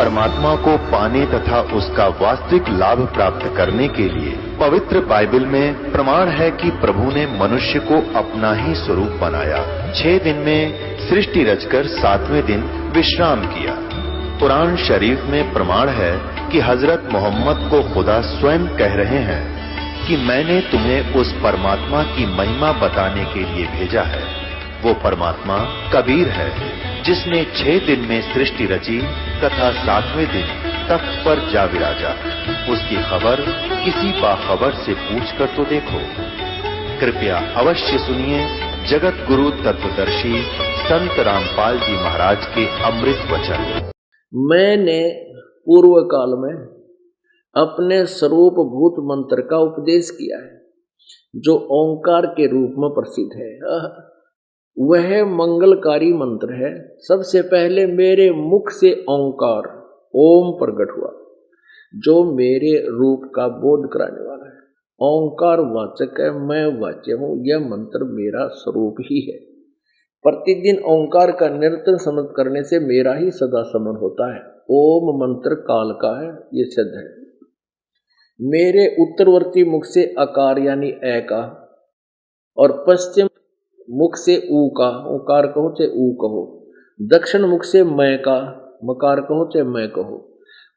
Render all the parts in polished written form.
परमात्मा को पाने तथा उसका वास्तविक लाभ प्राप्त करने के लिए पवित्र बाइबल में प्रमाण है कि प्रभु ने मनुष्य को अपना ही स्वरूप बनाया। 6 दिन में सृष्टि रचकर 7वें दिन विश्राम किया। कुरान शरीफ में प्रमाण है कि हजरत मोहम्मद को खुदा स्वयं कह रहे हैं कि मैंने तुम्हें उस परमात्मा की महिमा बताने के लिए भेजा है। वो परमात्मा कबीर है जिसने 6 दिन में सृष्टि रची तथा 7वें दिन तख्त पर जा विराजा। उसकी खबर किसी बाखबर से पूछकर तो देखो। कृपया अवश्य सुनिए जगत गुरु तत्वदर्शी संत रामपाल जी महाराज के अमृत वचन। मैंने पूर्व काल में अपने स्वरूप भूत मंत्र का उपदेश किया है जो ओंकार के रूप में प्रसिद्ध है। वह मंगलकारी मंत्र है। सबसे पहले मेरे मुख से ओंकार ओम प्रकट हुआ जो मेरे रूप का बोध कराने वाला है। ओंकार वाचक है, मैं वाच्य हूँ। यह मंत्र मेरा स्वरूप ही है। प्रतिदिन ओंकार का निरंतर स्मरण करने से मेरा ही सदा स्मरण होता है। ओम मंत्र काल का है, ये सिद्ध है। मेरे उत्तरवर्ती मुख से अकार यानी ए का और पश्चिम मुख से ऊ का, ओकार कहो चाहे ऊ कहो, दक्षिण मुख से मैं का, मकार कहो चाहे मैं कहो,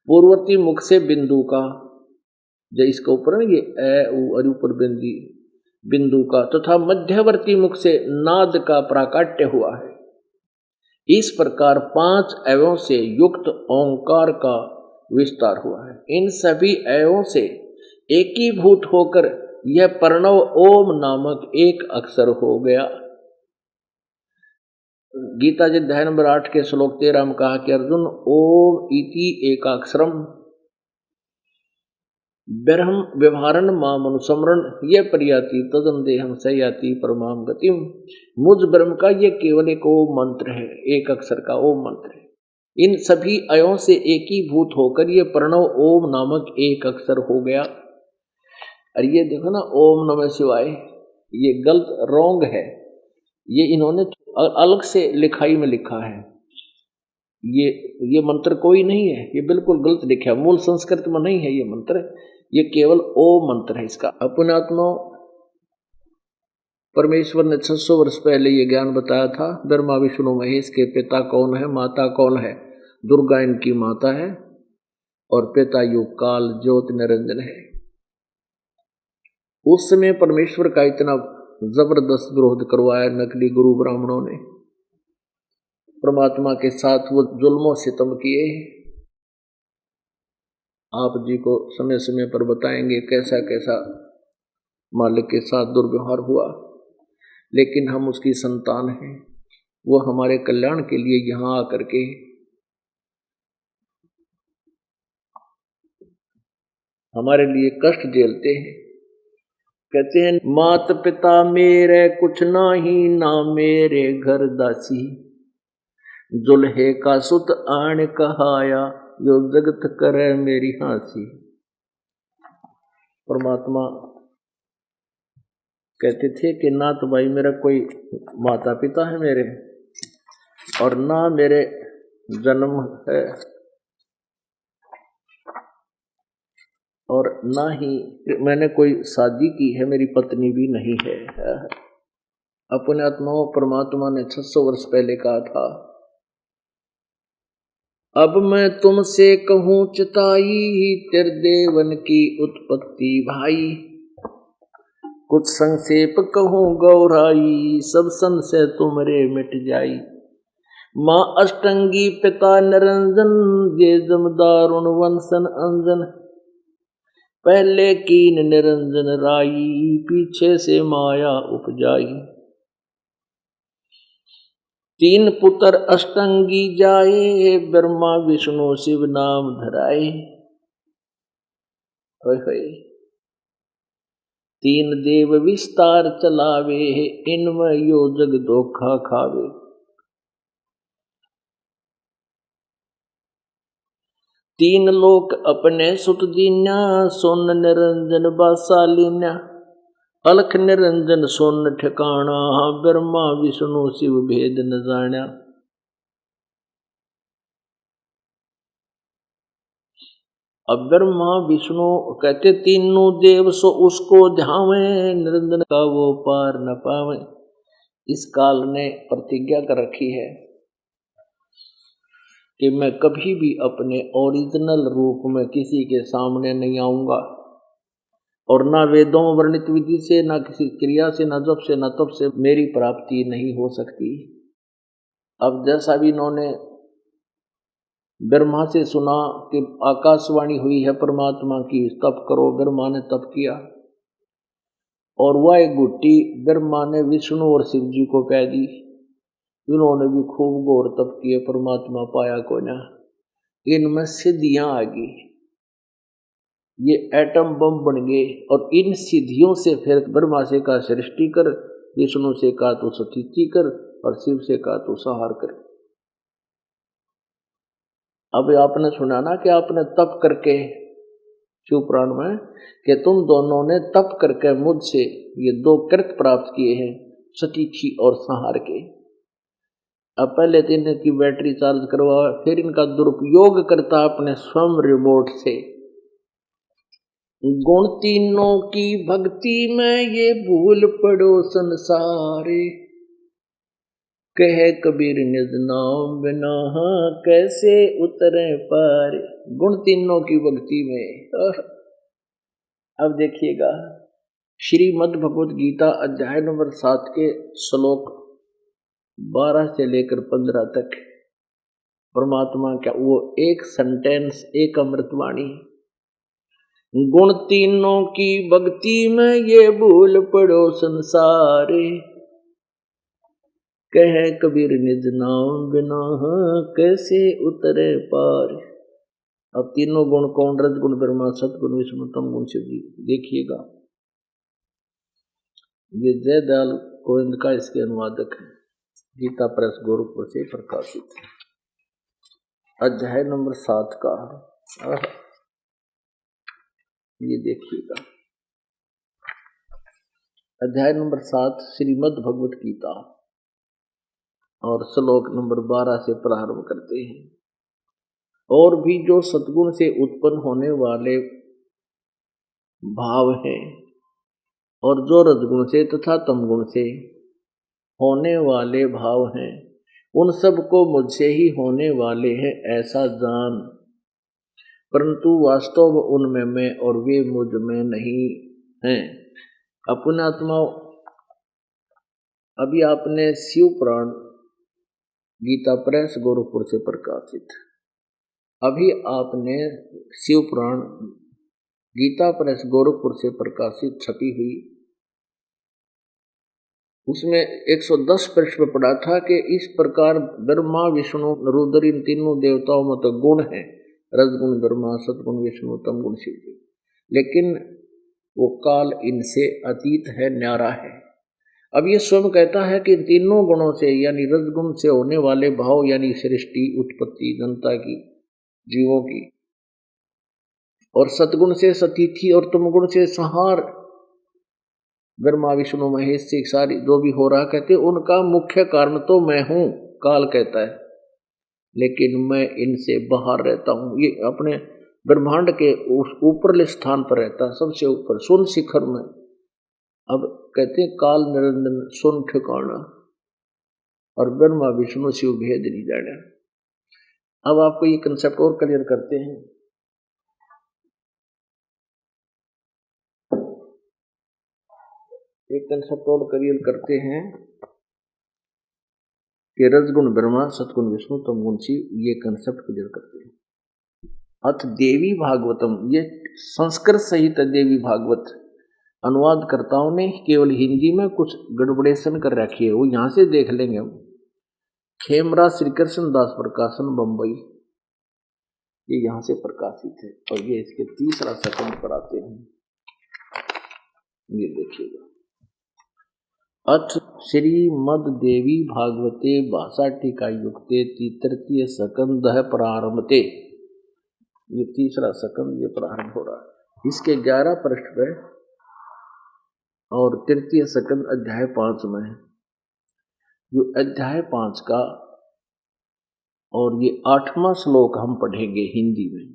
पूर्ववर्ती मुख से बिंदु का, जो इसके ऊपर ना ये ए ऊ और ऊपर बिंदु का, तथा मध्यवर्ती मुख से नाद का प्राकाट्य हुआ है। इस प्रकार 5 अवयवों से युक्त ओंकार का विस्तार हुआ है। इन सभी अवयवों से एकीभूत होकर यह प्रणव ओम नामक एक अक्षर हो गया। गीता जी अध्याय नंबर 8 के श्लोक 13 में कहा कि अर्जुन ओम इति एकाक्षरम ब्रह्म व्यवहारन माम अनुस्मरण यह प्रयाति तदन देहम सयाति परमाम गतिम। मुझ ब्रह्म का यह केवल एक ओम मंत्र है, एक अक्षर का ओम मंत्र है। इन सभी अयों से एकीभूत होकर यह प्रणव ओम नामक एक अक्षर हो गया। और ये देखो ना, ओम नमः शिवाय, ये गलत रोंग है। ये इन्होंने अलग से लिखाई में लिखा है। ये मंत्र कोई नहीं है, ये बिल्कुल गलत लिखा है। मूल संस्कृत में नहीं है ये मंत्र, ये केवल ओम मंत्र है। इसका अपने आत्मा परमेश्वर ने 600 वर्ष पहले ये ज्ञान बताया था। ब्रह्मा विष्णु महेश के पिता कौन है, माता कौन है। दुर्गा इनकी माता है और पिता युग काल ज्योति निरंजन है। उस समय परमेश्वर का इतना जबरदस्त विरोध करवाया नकली गुरु ब्राह्मणों ने। परमात्मा के साथ वो जुल्मों सितम किए। आप जी को समय समय पर बताएंगे कैसा कैसा मालिक के साथ दुर्व्यवहार हुआ, लेकिन हम उसकी संतान हैं। वो हमारे कल्याण के लिए यहाँ आकर के हमारे लिए कष्ट झेलते हैं। कहते हैं मात पिता मेरे कुछ नाही, ना मेरे घर दासी, दुल्हे का सुत आण कहाया, यो जगत करे मेरी हांसी। परमात्मा कहते थे कि ना तो भाई मेरा कोई माता पिता है मेरे, और ना मेरे जन्म है, और ना ही मैंने कोई शादी की है, मेरी पत्नी भी नहीं है। अपने आत्माओं परमात्मा ने 600 वर्ष पहले कहा था, अब मैं तुमसे कहूँ चिताई, त्रिदेवन की उत्पत्ति भाई, कुछ संक्षेप कहूँ गौराई, सब संशय तुमरे मिट जाई। माँ अष्टंगी पिता निरंजन, ये जमदारुण वंशन अंजन, पहले कीन निरंजन राई, पीछे से माया उपजाई। 3 पुत्र अष्टंगी जाए, ब्रह्मा विष्णु शिव नाम धराए। 3 देव विस्तार चलावे, इनमें यो जग धोखा खावे। 3 लोक अपने सुत दीन्या, सोन निरंजन बासालीन्या, अलख निरंजन सोन ठिकाना, ब्रह्मा विष्णु शिव भेद न जाण्या। अब ब्रह्मा विष्णु कहते तीनों देव सो उसको ध्यावे, निरंजन का वो पार न पावे। इस काल ने प्रतिज्ञा कर रखी है कि मैं कभी भी अपने ओरिजिनल रूप में किसी के सामने नहीं आऊंगा, और ना वेदों में वर्णित विधि से, ना किसी क्रिया से, ना जप से, ना तप से मेरी प्राप्ति नहीं हो सकती। अब जैसा भी इन्होंने ब्रह्मा से सुना कि आकाशवाणी हुई है परमात्मा की, तप करो, ब्रह्मा ने तप किया, और वह गुट्टी ब्रह्मा ने विष्णु और शिव जी को पै दी। इन्होंने भी खूब घोर तप किए, परमात्मा पाया को ना। इनमें सिद्धियां आ गई, ये एटम बम बन गए, और इन सिद्धियों से फिर ब्रह्मा से कहा सृष्टि कर, विष्णु से कहा तो स्थिति कर, और शिव से कहा तो संहार कर। अब आपने सुना ना कि आपने तप करके, शिव पुराण में, कि तुम दोनों ने तप करके मुझसे ये दो कृत प्राप्त किए हैं, सतीथि और संहार के। अब पहले तो इनकी बैटरी चार्ज करवा, फिर इनका दुरुपयोग करता अपने स्वयं रिमोट से। गुण तीनों की भक्ति में ये भूल पड़ो संसारे, कह कबीर निज नाम बिना कैसे उतरे पार। गुण तीनों की भक्ति में। अब देखिएगा श्रीमद् भगवत गीता अध्याय नंबर 7 के श्लोक 12 से लेकर 15 तक परमात्मा क्या वो एक सेंटेंस, एक अमृतवाणी। गुण तीनों की भक्ति में ये भूल पड़ो संसारे, कह कबीर निज नाम बिना कैसे उतरे पार। अब तीनों गुण कौन? रजगुण ब्रह्मा, सतगुण विष्णु, तम गुण शिव जी। देखिएगा ये जयदयाल गोविंद का इसके अनुवादक है, गीता प्रेस गोरखपुर से प्रकाशित है, अध्याय नंबर 7 का। ये देखिएगा अध्याय नंबर 7 श्रीमद् भगवत गीता, और श्लोक नंबर 12 से प्रारंभ करते हैं। और भी जो सद्गुण से उत्पन्न होने वाले भाव हैं, और जो रजगुण से तथा तमगुण से होने वाले भाव हैं, उन सब को मुझसे ही होने वाले हैं ऐसा जान, परंतु वास्तव उनमें मैं और वे मुझ में नहीं हैं। अपने आत्मा, अभी आपने शिव पुराण गीता प्रेस गोरखपुर से प्रकाशित, अभी आपने शिव पुराण गीता प्रेस गोरखपुर से प्रकाशित छपी हुई, उसमें 110 पृष्ठ पर पढ़ा था कि इस प्रकार ब्रह्मा विष्णु रुद्र इन तीनों देवताओं में तो गुण है, रजगुण ब्रह्मा, सतगुण विष्णु, तमगुण शिव जी, लेकिन वो काल इनसे अतीत है, न्यारा है। अब ये स्वयं कहता है कि तीनों गुणों से यानी रजगुण से होने वाले भाव, यानी सृष्टि, उत्पत्ति, जनता की, जीवों की, और सतगुण से सतीथि और तमगुण से संहार, ब्रह्मा विष्णु महेश से सारी जो भी हो रहा, कहते उनका मुख्य कारण तो मैं हूं, काल कहता है, लेकिन मैं इनसे बाहर रहता हूं। ये अपने ब्रह्मांड के उस ऊपरले स्थान पर रहता है, सबसे ऊपर सुन शिखर में। अब कहते काल निरंजन सुन ठिकाना, और ब्रह्मा विष्णु शिव भेद नहीं जाना। अब आपको ये कंसेप्ट और क्लियर करते हैं। एक कंसेप्ट और क्लियर करते हैं कि रजगुण ब्रह्मा, सतगुण विष्णु, तमगुण शिव, ये कंसेप्ट क्लियर करते हैं। अथ देवी भागवतम, ये संस्कृत सहित देवी भागवत अनुवादकर्ताओं ने केवल हिंदी में कुछ गड़बड़ेशन कर रखी है, वो यहां से देख लेंगे हम। खेमरा श्री कृष्ण दास प्रकाशन बंबई, ये यहां से प्रकाशित है, और ये इसके तीसरा सेकंड पर आते हैं। ये देखिएगा, अथ श्रीमद देवी भागवते भाषा टीका युक्ते तृतीय सकंद प्रारंभते, ये तीसरा सकंद ये प्रारंभ हो रहा है इसके 11 पृष्ठ पे, और तृतीय सकंद अध्याय 5 में है। जो अध्याय 5 का और ये 8वां श्लोक हम पढ़ेंगे हिंदी में।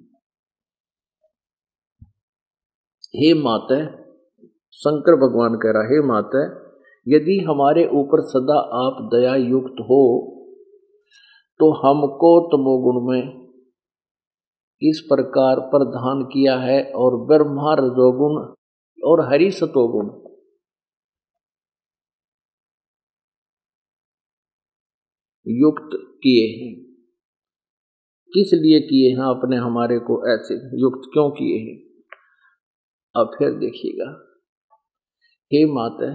हे माता, शंकर भगवान कह रहा, हे माता, यदि हमारे ऊपर सदा आप दया युक्त हो तो हमको तमोगुण में किस प्रकार प्रदान किया है और ब्रह्मा रजोगुण और हरि सतोगुण युक्त किए हैं। किस लिए किए हैं आपने हमारे को ऐसे युक्त क्यों किए हैं? अब फिर देखिएगा, हे माता,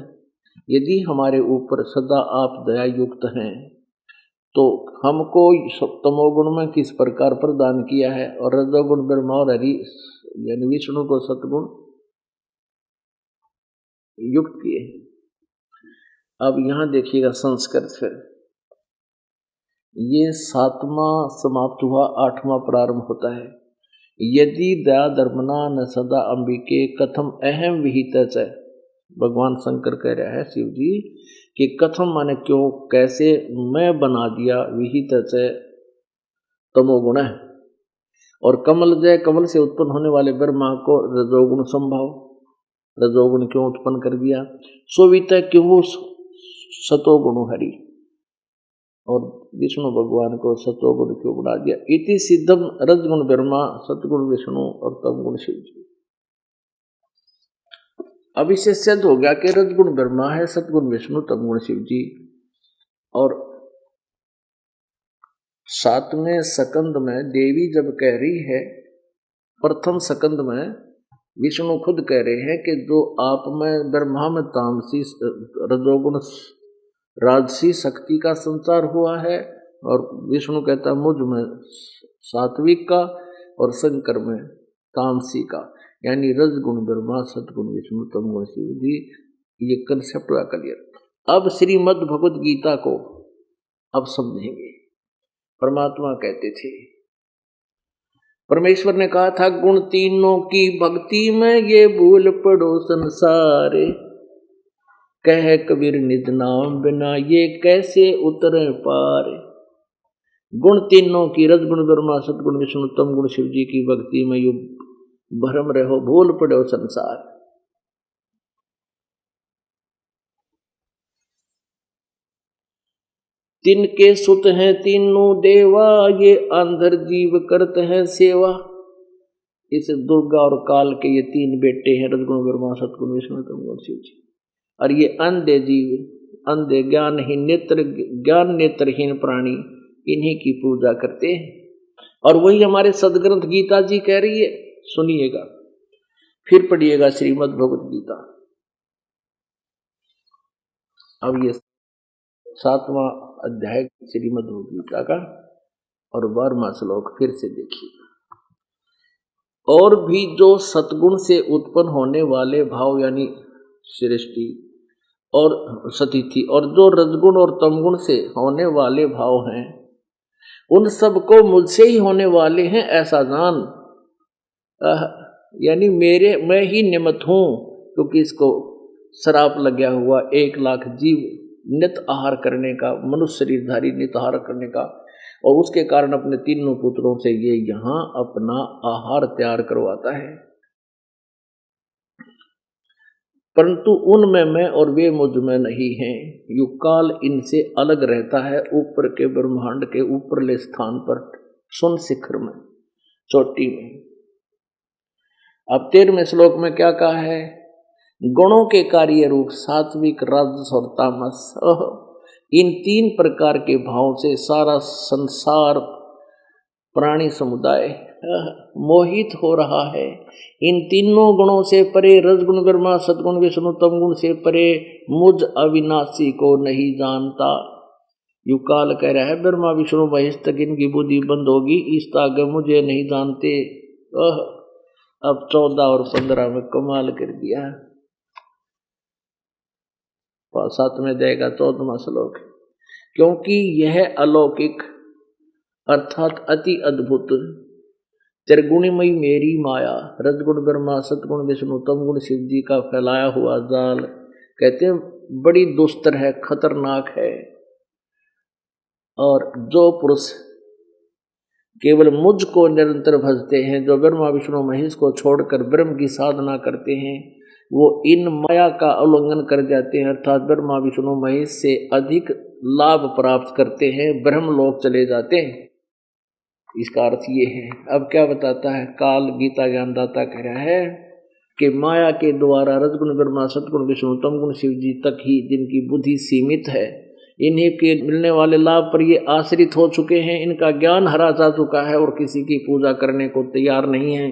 यदि हमारे ऊपर सदा आप दया युक्त हैं तो हमको तमोगुण में किस प्रकार प्रदान किया है और रजोगुण ब्रह्मा और हरि यानी विष्णु को सतगुण युक्त किए हैं। अब यहां देखिएगा संस्कृत, फिर ये 7वां समाप्त हुआ, 8वां प्रारंभ होता है। यदि दया धर्मना न सदा अंबिके कथम अहम विहित च, भगवान शंकर कह रहा है शिव जी कि कथम माने क्यों, कैसे मैं बना दिया विहित च तमोगुण है, और कमल जय कमल से उत्पन्न होने वाले ब्रह्मा को रजोगुण संभाव, रजोगुण क्यों उत्पन्न कर दिया, सोवित क्यों सतोगुण हरि, और विष्णु भगवान को सतोगुण क्यों बना दिया। इति सिद्धम रजगुण ब्रह्मा सतगुण विष्णु और तमगुण शिव जी। अब इससे सिद्ध हो गया कि रजगुण ब्रह्मा है, सतगुण विष्णु, तमगुण शिव जी। और 7वें सकंद में देवी जब कह रही है, प्रथम सकंद में विष्णु खुद कह रहे हैं कि जो आप में ब्रह्मा में तामसी रजोगुण राजसी शक्ति का संचार हुआ है, और विष्णु कहता मुझ में सात्विक का और शंकर में तामसी का, यानी रजगुण ब्रह्मा सतगुण विष्णु तमगुण शिव जी। ये कंसेप्ट हुआ क्लियर। अब श्रीमद् भगवद गीता को अब समझेंगे। परमात्मा कहते थे, परमेश्वर ने कहा था गुण तीनों की भक्ति में ये भूल पड़ो संसारे, कह कबीर निज नाम बिना ये कैसे उतरे पार। गुण तीनों की, रजगुण ब्रह्मा सतगुण विष्णु तमगुण शिव जी की भक्ति में यू भ्रम रहो, भूल पड़ो संसार। तिनके सुत हैं तीनों देवा, ये अंधर जीव करते हैं सेवा। इस दुर्गा और काल के ये 3 बेटे हैं, रजगुण ब्रह्मा सतगुण विष्णु तमगुण शिव जी। और ये अंधे जीव, अंधे ज्ञानहीन नेत्रहीन प्राणी इन्हीं की पूजा करते हैं। और वही हमारे सदग्रंथ गीता जी कह रही है, सुनिएगा, फिर पढ़िएगा श्रीमद् भगवद गीता। अब ये 7वां अध्याय श्रीमद् भगवद गीता का और 12वां श्लोक फिर से देखिए। और भी जो सतगुण से उत्पन्न होने वाले भाव यानी सृष्टि और सतिथि, और जो रजगुण और तमगुण से होने वाले भाव हैं, उन सबको मुझसे ही होने वाले हैं ऐसा जान। यानी मैं ही निमित्त हूं, क्योंकि इसको श्राप लगा हुआ 1 लाख जीव नित आहार करने का, मनुष्य शरीरधारी नित आहार करने का, और उसके कारण अपने तीनों पुत्रों से ये यहाँ अपना आहार तैयार करवाता है। परंतु उनमें मैं और वे मुझ में नहीं हैं। यु काल इनसे अलग रहता है, ऊपर के ब्रह्मांड के ऊपरले स्थान पर सुन शिखर में, चोटी में। अब 13वें श्लोक में क्या कहा है? गुणों के कार्य रूप सात्विक, राजस और तामस, इन 3 प्रकार के भाव से सारा संसार प्राणी समुदाय मोहित हो रहा है। इन तीनों गुणों से परे, रजगुण ब्रह्मा सतगुण विष्णु तमगुण से परे मुझ अविनाशी को नहीं जानता। यू काल कह रहा है ब्रह्मा विष्णु महेश तक इनकी बुद्धि बंद होगी, इस तागे मुझे नहीं जानते। अब 14 और 15 में कमाल कर दिया। 7वें देगा 14वां श्लोक, क्योंकि यह अलौकिक अर्थात अति अद्भुत त्रिगुणमयी मेरी माया, रजगुण ब्रह्मा सतगुण विष्णु तमगुण शिव जी का फैलाया हुआ जाल, कहते हैं बड़ी दुस्तर है, खतरनाक है। और जो पुरुष केवल मुझको निरंतर भजते हैं, जो ब्रह्मा विष्णु महेश को छोड़कर ब्रह्म की साधना करते हैं, वो इन माया का उल्लंघन कर जाते हैं, अर्थात ब्रह्मा विष्णु महेश से अधिक लाभ प्राप्त करते हैं, ब्रह्म लोक चले जाते हैं। इसका अर्थ ये है। अब क्या बताता है काल, गीता ज्ञानदाता कह रहा है कि माया के द्वारा रजगुण ब्रह्मा, सतगुण विष्णु, तमगुण शिव जी तक ही जिनकी बुद्धि सीमित है, इन्हीं के मिलने वाले लाभ पर ये आश्रित हो चुके हैं, इनका ज्ञान हरा जा चुका है और किसी की पूजा करने को तैयार नहीं है।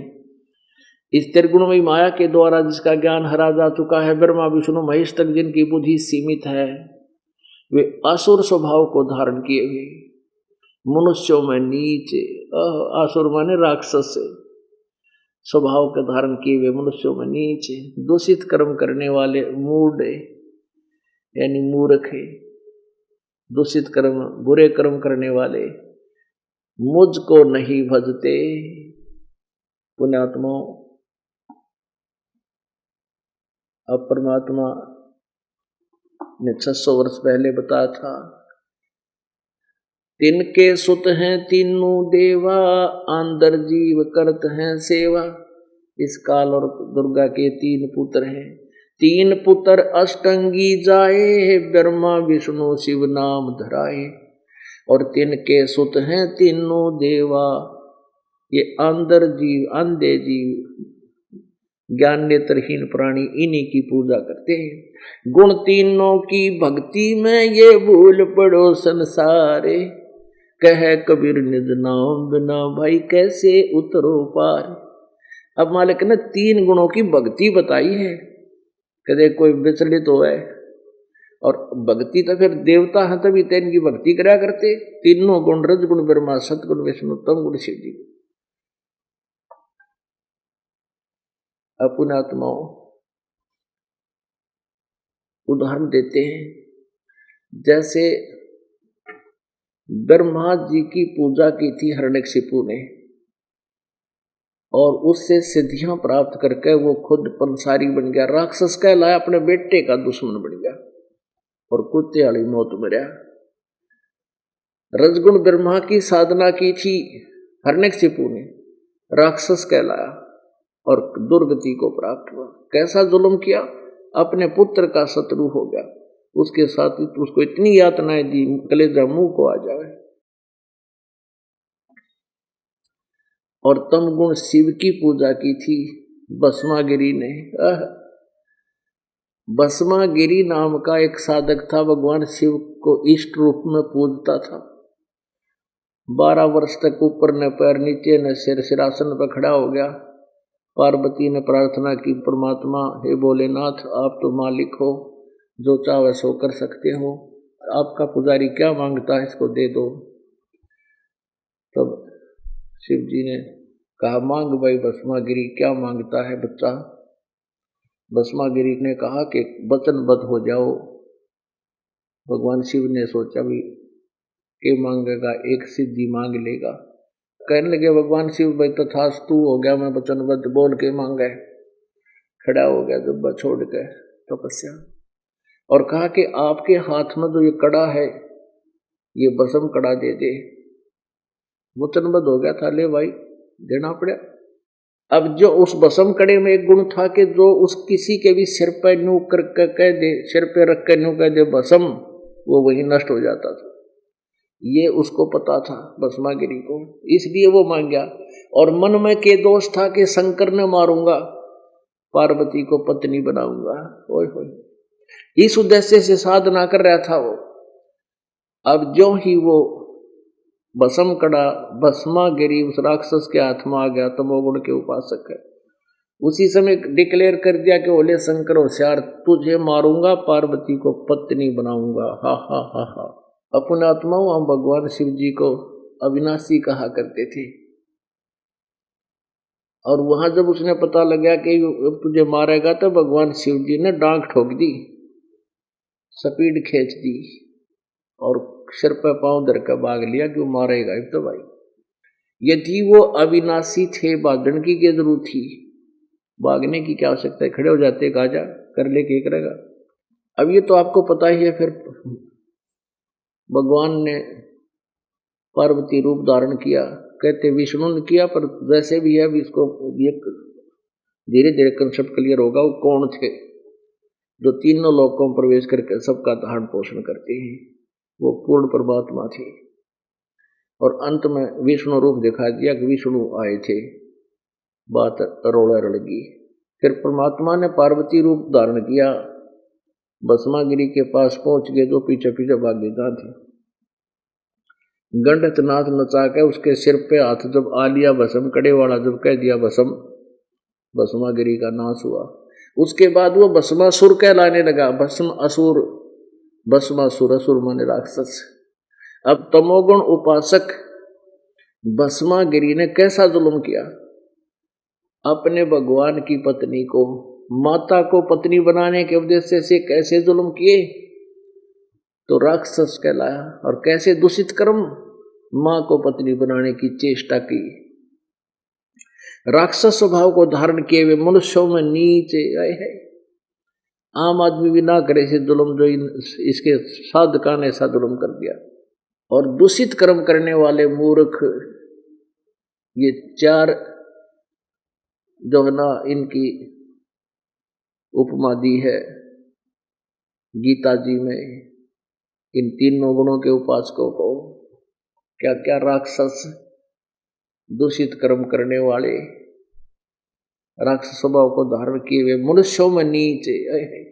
इस त्रिगुणमयी माया के द्वारा जिसका ज्ञान हरा जा चुका है, ब्रह्मा विष्णु महेश तक जिनकी बुद्धि सीमित है, वे असुर स्वभाव को धारण किए हुए मनुष्यों में नीचे, असुर माने राक्षस से स्वभाव के धारण किए हुए मनुष्यों में नीचे, दूषित कर्म करने वाले मूढ़ यानी मूर्ख है, दूषित कर्म बुरे कर्म करने वाले मुझको नहीं भजते। पुण्यात्माओं, अब परमात्मा ने 600 वर्ष पहले बताया था, तिनके सुत हैं तीनों देवा, आंदर जीव करत हैं सेवा। इस काल और दुर्गा के 3 पुत्र हैं, 3 पुत्र अष्टंगी जाए, ब्रह्मा विष्णु शिव नाम धराए। और तिनके सुत हैं तीनों देवा, ये अंदर जीव, अंधे जीव, ज्ञान नेत्रहीन प्राणी इन्हीं की पूजा करते हैं। गुण तीनों की भक्ति में ये भूल पड़ो संसारे, कह कबीर निज नाम बिना भाई कैसे उतरो पार। अब मालिक ने 3 गुणों की भक्ति बताई है, कदे कोई विचलित हो है, और भक्ति तो फिर देवता है तभी तो इनकी भक्ति करा करते। तीनों गुण, रजगुण ब्रह्मा, सतगुण विष्णु, तमगुण शिव जी। पुण्यात्माओं, उदाहरण देते हैं, जैसे ब्रह्मा जी की पूजा की थी हिरण्यकशिपु ने, और उससे सिद्धियां प्राप्त करके वो खुद पंसारी बन गया, राक्षस कहलाया, अपने बेटे का दुश्मन बन गया और कुत्ते वाली मौत मरा। रजगुण ब्रह्मा की साधना की थी हिरण्यकशिपु ने, राक्षस कहलाया और दुर्गति को प्राप्त हुआ। कैसा जुल्म किया, अपने पुत्र का शत्रु हो गया, उसके साथ उसको इतनी यातनाएं दी, कलेजा मुंह को आ जाए। और तमगुण शिव की पूजा की थी भस्मागिरी ने। भस्मागिरी नाम का एक साधक था, भगवान शिव को इष्ट रूप में पूजता था। 12 वर्ष तक ऊपर न पैर नीचे न सिर, सिरासन पर खड़ा हो गया। पार्वती ने प्रार्थना की, परमात्मा हे भोलेनाथ, आप तो मालिक हो, जो चाहे सो कर सकते हो, आपका पुजारी क्या मांगता है इसको दे दो। तब शिव जी ने कहा, मांग भाई भस्मागिरी, क्या मांगता है बच्चा। भस्मागिरी ने कहा कि वचनबद्ध हो जाओ। भगवान शिव ने सोचा भी के मांगेगा, एक सिद्धि मांग लेगा। कहने लगे भगवान शिव, भाई तथास्तु हो गया, मैं वचनबद्ध, बोल के मांगे। खड़ा हो गया जुब्बा छोड़ के तपस्या, और कहा कि आपके हाथ में जो ये कड़ा है, ये भस्म कड़ा दे दे। वचनबद्ध हो गया था, ले भाई देना पड़ा। अब जो उस भस्म कड़े में एक गुण था कि जो उस किसी के भी सिर पर नू करके कह दे, सिर पे रख कर नू कह दे भस्म, वो वही नष्ट हो जाता था। ये उसको पता था भस्मागिरी को, इसलिए वो मान गया। और मन में के दोष था कि शंकर ने मारूंगा, पार्वती को पत्नी बनाऊंगा। ओए होए, इस उद्देश्य से साधना कर रहा था वो। अब जो ही वो भस्म कड़ा भस्मागिरी उस राक्षस के हाथ में आ गया, तमोगुण के उपासक है, उसी समय डिक्लेयर कर दिया कि बोले शंकर होशियार, तुझे मारूंगा, पार्वती को पत्नी बनाऊंगा। हा हा हा हा। अपने आत्माओं, हम भगवान शिव जी को अविनाशी कहा करते थे। और वहां जब उसने पता लगा कि तुझे मारेगा, तो भगवान शिव जी ने डांग ठोक दी, स्पीड खींच दी और सिर पर पांव धर कर भाग लिया कि वो मारेगा तो भाई। यदि वो अविनाशी थे, भागने की क्या जरूरत थी, भागने की क्या आवश्यकता है, खड़े हो जाते, गाजा कर ले के करेगा। अब ये तो आपको पता ही है। फिर भगवान ने पार्वती रूप धारण किया कहते विष्णु ने किया, पर वैसे भी है अभी इसको ये धीरे धीरे कंसेप्ट क्लियर होगा। वो कौन थे जो तीनों लोकों में प्रवेश करके सबका धारण पोषण करते हैं? वो पूर्ण परमात्मा थे। और अंत में विष्णु रूप दिखा दिया कि विष्णु आए थे, बात रोड़ा रड़ गई। फिर परमात्मा ने पार्वती रूप धारण किया, भस्मागिरी के पास पहुंच गए, जो पीछे पीछे भागे जहां थे। गंडत नाथ नचा के उसके सिर पे हाथ जब आ लिया भस्म, कड़े वाला जब कह दिया भस्म, भस्मागिरी का नाश हुआ। उसके बाद वो भस्मासुर कहलाने लगा। भस्म असुर, भस्मासुर, असुर माने राक्षस। अब तमोगुण उपासक भस्मागिरी ने कैसा जुल्म किया? अपने भगवान की पत्नी को, माता को पत्नी बनाने के उद्देश्य से कैसे जुल्म किए? तो राक्षस कहलाया। और कैसे दूषित कर्म, मां को पत्नी बनाने की चेष्टा की। राक्षस स्वभाव को धारण किए हुए मनुष्यों में नीचे आए हैं। आम आदमी भी ना करे से जुल्म, जो इसके साधका ने ऐसा जुल्म कर दिया। और दूषित कर्म करने वाले मूर्ख, ये चार जो है ना, इनकी उपमा दी है गीता जी में। इन तीनों गुणों के उपासकों को क्या क्या राक्षस, दूषित कर्म करने वाले, राक्षस स्वभाव को धारण किए हुए मनुष्यों में नीचे आए।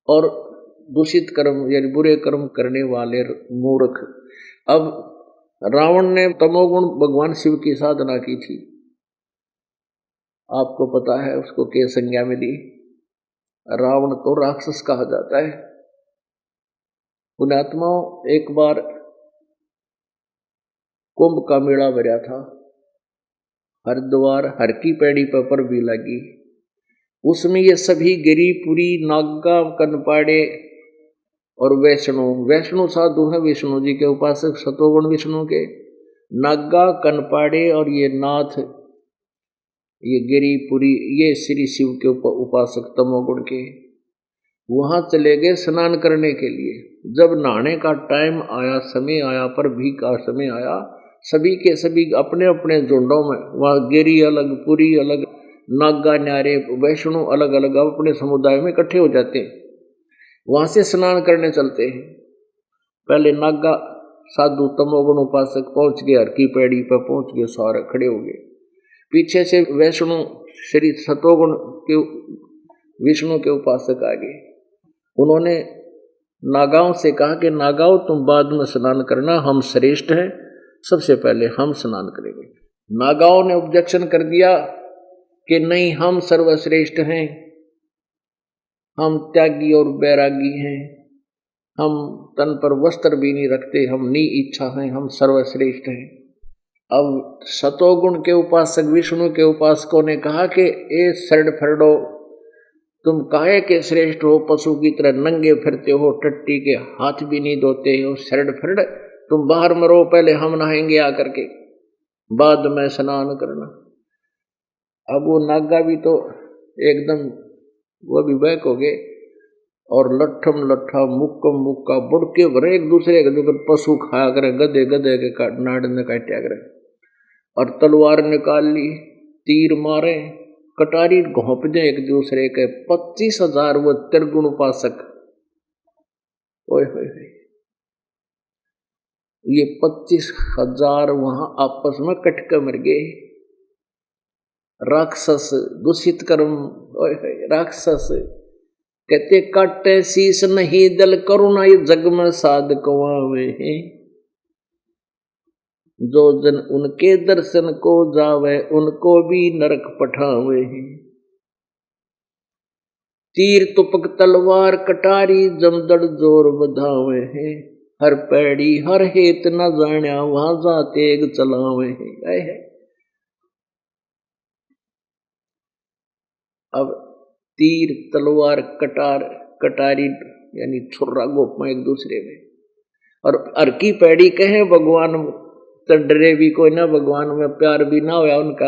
और दूषित कर्म यानी बुरे कर्म करने वाले मूर्ख। अब रावण ने तमोगुण भगवान शिव की साधना की थी, आपको पता है उसको क्या संज्ञा मिली? रावण को राक्षस कहा जाता है। पुण्यात्माओं, एक बार कुंभ का मेला भरा था, हरिद्वार हर की पैड़ी पर भी लगी। उसमें ये सभी गिरिपुरी, नागा, कनपाड़े और वैष्णु साधु हैं, विष्णु जी के उपासक, सतोगुण विष्णु के। नागा, कनपाड़े और ये नाथ, ये गिरिपुरी, ये श्री शिव के उपासक तमोगुण के। वहां चले गए स्नान करने के लिए। जब नहाने का टाइम आया, समय आया, पर भी का समय आया, सभी के सभी अपने अपने झुंडों में, वहां गिरी अलग, पुरी अलग, नागा न्यारे, वैष्णु अलग अलग अपने समुदाय में इकट्ठे हो जाते हैं। वहां से स्नान करने चलते हैं। पहले नागा साधु तमोगुण उपासक पहुंच गए, हर की पैड़ी पर पहुंच गए, सारे खड़े हो गए। पीछे से वैष्णु श्री सतोगुण के विष्णु के उपासक आ गए। उन्होंने नागाओं से कहा कि नागाओं तुम बाद में स्नान करना, हम श्रेष्ठ हैं, सबसे पहले हम स्नान करेंगे। नागाओं ने ऑब्जेक्शन कर दिया कि नहीं, हम सर्वश्रेष्ठ हैं, हम त्यागी और बैरागी हैं, हम तन पर वस्त्र भी नहीं रखते, हम नी इच्छा हैं, हम सर्वश्रेष्ठ हैं। अब सतोगुण के उपासक विष्णु के उपासकों ने कहा कि ए शरण फरडो, तुम काहे के श्रेष्ठ हो? पशु की तरह नंगे फिरते हो, टट्टी के हाथ भी नहीं धोते हो, शरण फरड, तुम बाहर मरो, पहले हम नहाएंगे आकर के, बाद में स्नान करना। अब वो नागा भी तो एकदम वो भी बैक हो गए और लट्ठम लट्ठा, मुक्कम मुक्का, बुड़के भरे एक दूसरे के जो पशु खाया करे, गधे गधे के नाड़ ने काटा करे, और तलवार निकाल ली, तीर मारे, कटारी घोंप दे एक दूसरे के। 25,000 वो त्रिगुण उपासक, ओए होए, ये 25,000 वहां आपस में कटके मर गए। राक्षस, दूषित कर्म, ओए होए, राक्षस कहते काटे शीस नहीं दल, करुणा ये जग में साध कवावे हैं। जो जन उनके दर्शन को जावे, उनको भी नरक पठावे हैं। तीर तुपक तलवार कटारी, जमदड़ जोर बधावे हैं। हर पैड़ी हर हेत न जाण्या, वहां जा तेग चलावे हैं। अब तीर तलवार कटार कटारी यानी छुर्रा गोपमा एक दूसरे में, और हर की पैड़ी कहे भगवान तो डरे भी कोई ना, भगवान में प्यार भी ना होया उनका।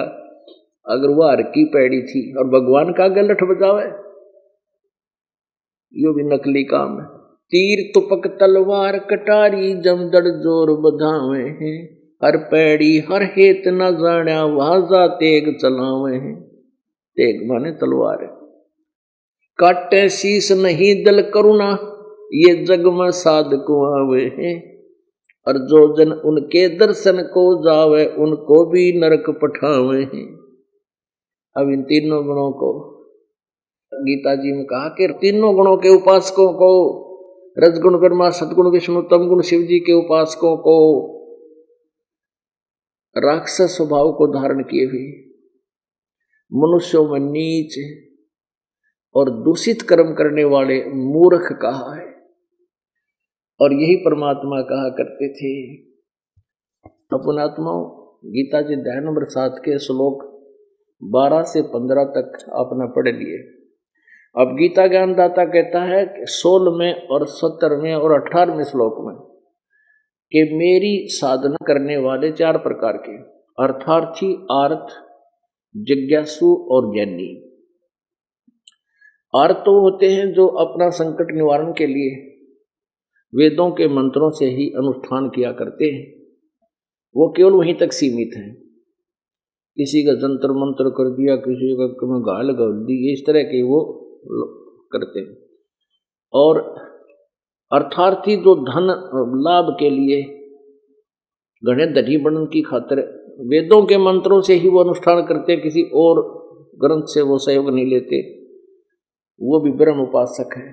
अगर वह हर की पैड़ी थी और भगवान का गलठ बजावे, यो भी नकली काम है। तीर तुपक तलवार कटारी, जमदड़ जोर बधावे हैं। हर पैड़ी हर हेत न जाण्या वाजा तेग चलावे। तेग माने तलवार। काटे शीस नहीं दल करुणा ये जग में साधको आवे हैं। और जो जन उनके दर्शन को जावे उनको भी नरक पठावे हैं। अब इन तीनों गुणों को गीता जी में कहा कि तीनों गुणों के उपासकों को, रजगुण ब्रह्मा सदगुण विष्णु तम गुण शिव जी के उपासकों को राक्षस स्वभाव को धारण किए हुए मनुष्यों में नीच और दूषित कर्म करने वाले मूर्ख कहा है। और यही परमात्मा कहा करते थे। अपन आत्माओं गीता जी अध्याय नंबर 7 के श्लोक 12 से 15 तक आपने पढ़ लिए। अब गीता ज्ञानदाता कहता है 16वें और 17वें और 18वें श्लोक में कि मेरी साधना करने वाले 4 प्रकार के अर्थार्थी, आर्त, जिज्ञासु और ज्ञानी। आर्त तो होते हैं जो अपना संकट निवारण के लिए वेदों के मंत्रों से ही अनुष्ठान किया करते हैं, वो केवल वहीं तक सीमित हैं। किसी का जंतर मंत्र कर दिया, किसी का गाल गल दी, इस तरह के वो करते हैं। और अर्थार्थी जो धन लाभ के लिए गणे धनी बनने की खातिर वेदों के मंत्रों से ही वो अनुष्ठान करते हैं, किसी और ग्रंथ से वो सहयोग नहीं लेते, वो भी ब्रह्म उपासक है।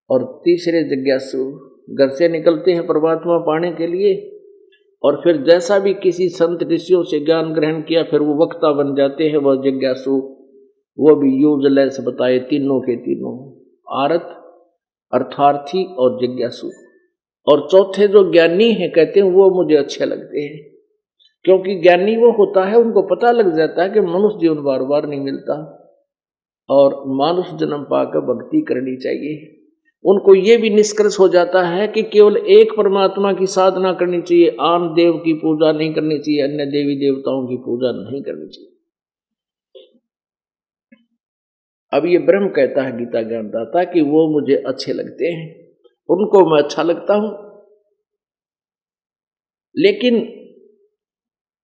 और तीसरे जिज्ञासु घर से निकलते हैं परमात्मा पाने के लिए, और फिर जैसा भी किसी संत ऋषियों से ज्ञान ग्रहण किया फिर वो वक्ता बन जाते हैं। वह जिज्ञासु वो भी यूजलेस बताए तीनों के तीनों, आरत, अर्थार्थी और जिज्ञासु। और चौथे जो ज्ञानी हैं कहते हैं वो मुझे अच्छे लगते हैं, क्योंकि ज्ञानी वो होता है उनको पता लग जाता है कि मनुष्य जीवन बार बार नहीं मिलता और मानुष जन्म पाकर भक्ति करनी चाहिए। उनको ये भी निष्कर्ष हो जाता है कि केवल एक परमात्मा की साधना करनी चाहिए, आन देव की पूजा नहीं करनी चाहिए, अन्य देवी देवताओं की पूजा नहीं करनी चाहिए। अब ये ब्रह्म कहता है गीता ज्ञानदाता कि वो मुझे अच्छे लगते हैं, उनको मैं अच्छा लगता हूं, लेकिन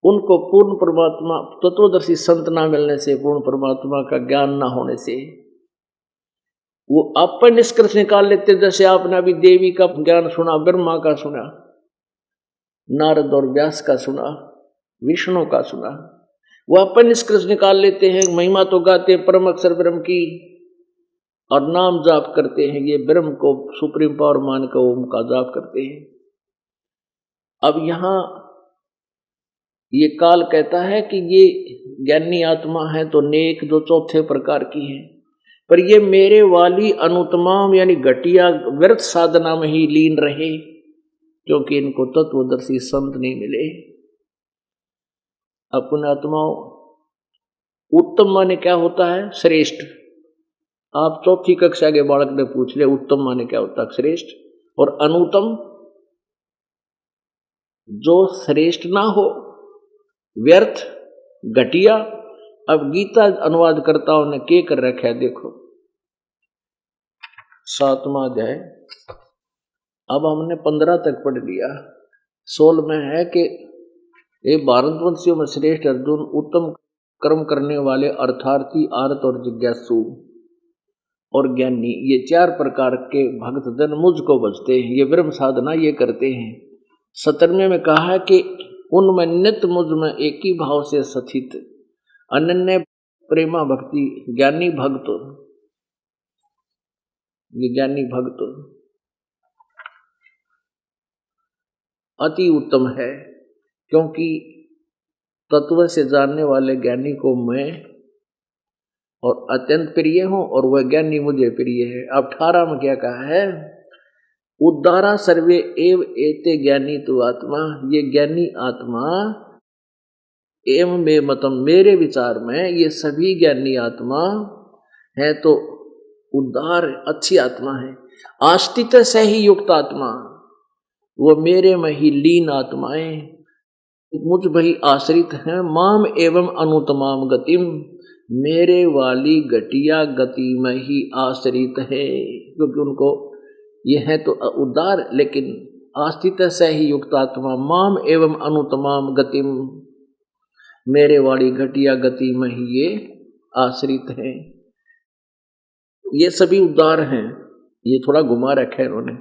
उनको पूर्ण परमात्मा तत्वदर्शी संत ना मिलने से, पूर्ण परमात्मा का ज्ञान ना होने से वो आप पर निष्कर्ष निकाल लेते। जैसे आपने अभी देवी का ज्ञान सुना, ब्रह्मा का सुना, नारद और व्यास का सुना, विष्णु का सुना, वो आप पर निष्कर्ष निकाल लेते हैं। महिमा तो गाते हैं परम अक्षर ब्रह्म की और नाम जाप करते हैं, ये ब्रह्म को सुप्रीम पावर मान कर ओम का जाप करते हैं। अब यहां ये काल कहता है कि ये ज्ञानी आत्मा है तो नेक जो चौथे प्रकार की है, पर ये मेरे वाली अनुतमाम यानी घटिया व्यर्थ साधना में ही लीन रहे, क्योंकि इनको तत्वदर्शी संत नहीं मिले। अपने आत्माओं उत्तम माने क्या होता है? श्रेष्ठ। आप चौथी कक्षा के बालक ने पूछ ले उत्तम माने क्या होता है? श्रेष्ठ। और अनुत्तम जो श्रेष्ठ ना हो, व्यर्थ, घटिया। अब गीता अनुवादकर्ताओं ने क्या कर रखा है देखो, 7वां अध्याय। अब हमने 15 तक पढ़ लिया। 16 में है कि ये भारतवंशियों में श्रेष्ठ अर्जुन, उत्तम कर्म करने वाले अर्थार्थी, आर्त और जिज्ञासु और ज्ञानी, ये 4 प्रकार के भक्त जन मुझको भजते हैं, ये ब्रह्म साधना ये करते हैं। 17वें में कहा है कि उनमें नित्य मुझ में एक ही भाव से स्थित अनन्य प्रेमा भक्ति ज्ञानी भक्त, ये ज्ञानी भक्त अति उत्तम है, क्योंकि तत्व से जानने वाले ज्ञानी को मैं और अत्यंत प्रिय हूं और वह ज्ञानी मुझे प्रिय है। अब 18 में क्या कहा है? उद्धारा सर्वे एव एते ज्ञानी तु आत्मा, ये ज्ञानी आत्मा एवं में मतम, मेरे विचार में ये सभी ज्ञानी आत्मा है तो उद्धार अच्छी आत्मा है। आस्तित से ही युक्त आत्मा, वो मेरे में ही लीन आत्माएं मुझ भई आश्रित हैं। माम एवं अनुतमाम गतिम, मेरे वाली घटिया गति में ही आश्रित है, क्योंकि उनको ये है तो उद्धार, लेकिन आस्थित स ही युक्त आत्मा माम एवं अनुतमाम गतिम, मेरे वाली घटिया गति में ही ये आश्रित हैं। ये सभी उद्धार हैं, ये थोड़ा घुमा रखा है इन्होंने,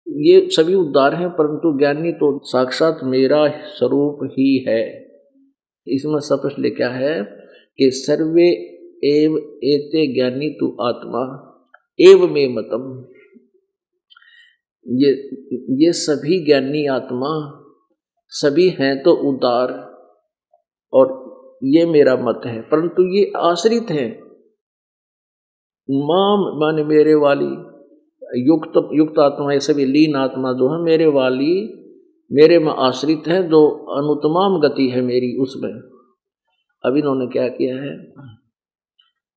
ये सभी उद्धार हैं, परंतु ज्ञानी तो साक्षात मेरा स्वरूप ही है। इसमें स्पष्ट लिखा है कि सर्वे एव एते ज्ञानी तु आत्मा एव मे मतम, ये सभी ज्ञानी आत्मा सभी हैं तो उदार, और ये मेरा मत है, परंतु ये आश्रित हैं। माम माने मेरे वाली, युक्त आत्मा, ये सभी लीन आत्मा जो है मेरे वाली, मेरे में आश्रित है, जो अनुतमाम गति है मेरी उसमें। अब इन्होंने क्या किया है,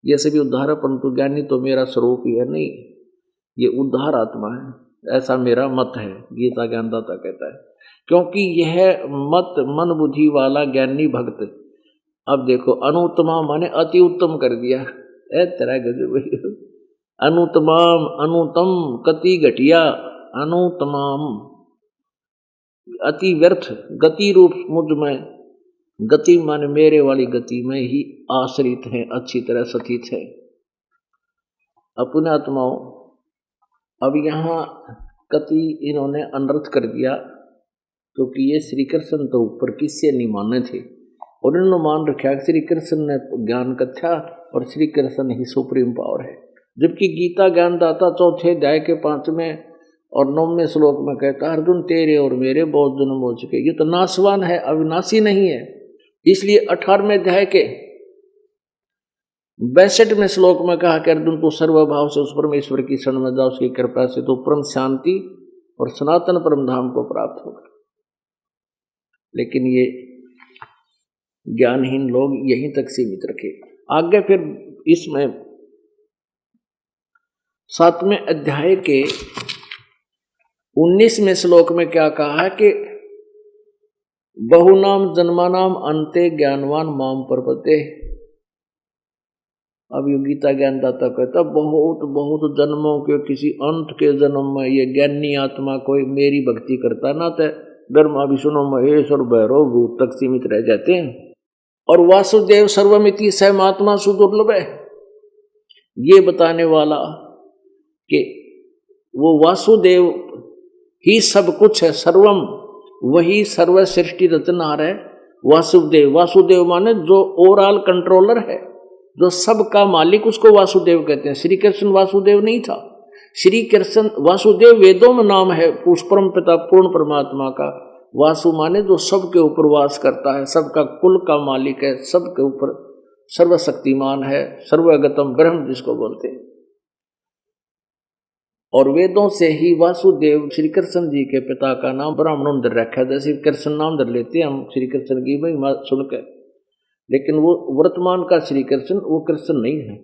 ये सभी उद्धार है, परंतु ज्ञानी तो मेरा स्वरूप ही है, नहीं, ये उद्धार आत्मा है, ऐसा मेरा मत है, गीता ज्ञानदाता कहता है। क्योंकि यह मत मन बुद्धि वाला ज्ञानी भक्त, अब देखो अनुत्तमा माने अति उत्तम कर दिया, ए तेरा गजब, अनुतमाम अनुतम कति घटिया, अनुतमाम अति व्यर्थ गति रूप मुझ में, गति माने मेरे वाली गति में ही आश्रित हैं, अच्छी तरह स्थित है। अपने आत्माओं, अब यहाँ कति इन्होंने अनर्थ कर दिया, क्योंकि ये श्री कृष्ण तो ऊपर किससे नहीं माने थे, और इन्होंने मान रखा कि श्री कृष्ण ने ज्ञान कथ्या और श्री कृष्ण ही सुप्रीम पावर है। जबकि गीता ज्ञानदाता चौथे अध्याय के 5वें और 9वें श्लोक में कहता है, अर्जुन तेरे और मेरे बहुत जन्म हो चुके, ये तो नाशवान है, अविनाशी नहीं है। इसलिए 18वें अध्याय के 62वें श्लोक में कहा कि अर्जुन तू सर्वभाव से उस परमेश्वर की शरण में जा, उसकी कृपा से तो परम शांति और सनातन परम धाम को प्राप्त होगा। लेकिन ये ज्ञानहीन लोग यहीं तक सीमित रखे। आगे फिर इसमें 7वें अध्याय के 19वें श्लोक में क्या कहा है कि बहुनाम जन्मानाम अंते ज्ञानवान माम प्रपद्ये। अब ये गीता ज्ञानदाता कहता बहुत बहुत जन्मों के किसी अंत के जन्म में ये ज्ञानी आत्मा कोई मेरी भक्ति करता ना, तो ब्रह्मा विष्णु महेश और भैरव भूत तक सीमित रह जाते हैं। और वासुदेव सर्वमिति सहमात्मा सुदुर्लभ है, ये बताने वाला कि वो वासुदेव ही सब कुछ है, सर्वम, वही सर्व सृष्टि रचनहार है। वासुदेव, वासुदेव माने जो ओवरऑल कंट्रोलर है, जो सबका मालिक, उसको वासुदेव कहते हैं। श्री कृष्ण वासुदेव नहीं था, श्री कृष्ण वासुदेव वेदों में नाम है उस परम पिता पूर्ण परमात्मा का। वासु माने जो सबके ऊपर वास करता है, सबका कुल का मालिक है, सबके ऊपर सर्वशक्तिमान है, सर्वगतम ब्रह्म जिसको बोलते हैं। और वेदों से ही वासुदेव श्री कृष्ण जी के पिता का नाम ब्राह्मणों ने रखा है। जैसे कृष्ण नाम धर लेते हैं हम श्री कृष्ण की महिमा सुनकर, लेकिन वो वर्तमान का श्री कृष्ण वो कृष्ण नहीं है।